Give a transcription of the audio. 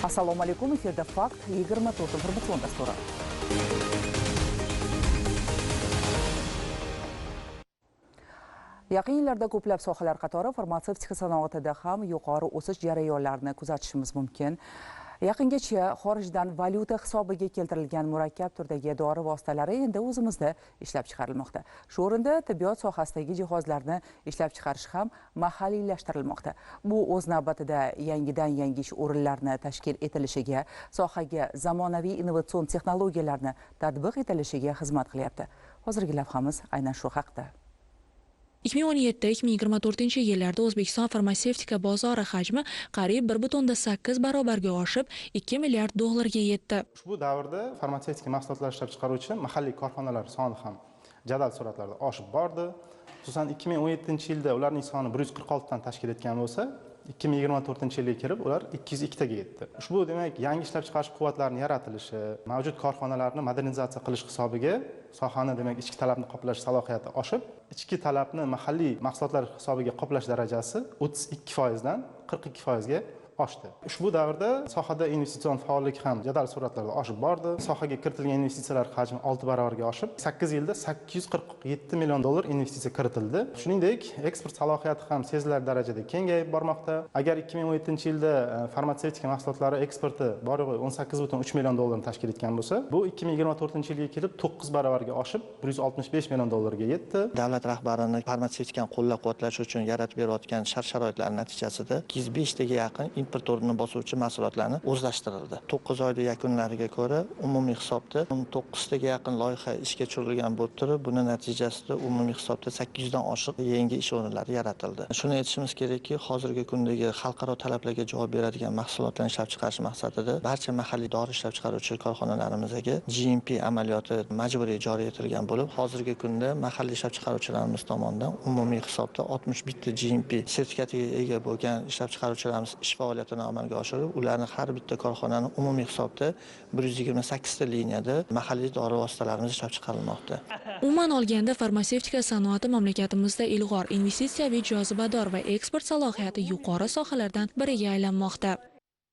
Assalomu alaykum, efirda Fakt 24 informatsion dasturi. Yaqin yillarda ko'plab sohalar qatori farmatsevtika sanoatida ham yuqori o'sish jarayonlarini kuzatishimiz mumkin. Yaqingacha xorijdan valyuta hisobiga keltirilgan murakkab turdagi dori vositalari endi o'zimizda ishlab chiqarilmoqda. Shu o'rinda tibbiyot sohasidagi jihozlarni ishlab chiqarish ham mahalliylashtirilmoqda. Bu o'z navbatida yangi ish o'rinlarini tashkil etilishiga, sohaga zamonaviy innovatsion texnologiyalarni tatbiq etilishiga xizmat qilyapti. Hozirgi lavhamiz aynan shu haqda. 2017-2024 yillarda O'zbekiston farmatsevtika bozori hajmi qariyb 1,8 barobarga oshib, 2 milliard dollarga yetdi. Ushbu davrda farmatsevtika mahsulotlar ishlab chiqaruvchi mahalliy korxonalar soni ham jadal sur'atlarda oshib bordi. Xususan 2017-yilda ularning soni 146 dan tashkil etgan bo'lsa, 2024-yilga kirib ular 202 taga yetdi. Ushbu demak yangi ishlab chiqarish quvvatlarining yaratilishi, mavjud korxonalarni modernizatsiya qilish hisobiga sohani demak ichki talabni qoplash salohiyati oshib, ichki talabni mahalliy mahsulotlar hisobiga qoplash darajasi 32% dan 42% ga oshdi. Ushbu davrda sohada investitsion faollik ham jadal sur'atlarda oshib bordi. Sohaga kiritilgan investitsiyalar hajmi 6 barobarga oshib, 8 yilda 847 million dollar investitsiya kiritildi. Shuningdek, eksport salohiyati ham sezilarli darajada kengayib bormoqda. Agar 2017-yilda farmatsevtika mahsulotlari eksporti borig'i 18,3 million dollarni tashkil etgan bo'lsa, bu 2024-yilga kelib 9 barobarga oshib, 165 million dollarga yetdi. Davlat rahbarini farmatsevtikani qo'llab-quvvatlash uchun yaratib berayotgan shart-sharoitlar natijasida 205 taga yaqin import o'rnini bosuvchi mahsulotlarni o'zlashtirildi. 9 oyda yakunlariga ko'ra umumiy hisobda 19 taga yaqin loyiha ishga tushirilgan bo'lib turib, buning natijasida umumiy hisobda 800 dan oshiq yangi ish o'rinlari yaratildi. Shuni aytishimiz kerakki, hozirgi kundagi xalqaro talablarga javob beradigan mahsulotlarni ishlab chiqarish maqsadida barcha mahalliy dori ishlab chiqaruvchi korxonalarimizga GMP amaliyoti majburiy joriy etilgan bo'lib, hozirgi kunda mahalliy ishlab chiqaruvchilarimiz tomonidan umumiy hisobda 61 ta GMP sertifikatiga ega bo'lgan ishlab chiqaruvchilarimiz ish faoliyatini amalga oshirib, ularni har bitta korxonani umumiy hisobda 128 ta liniyada mahalliy dori vositalarimiz ishlab chiqarilmoqda. Umuman olganda farmatsevtika sanoati mamlakatimizda ilg'or investitsiyaviy jozibador va eksport salohiyati yuqori sohalardan biriga aylanmoqda.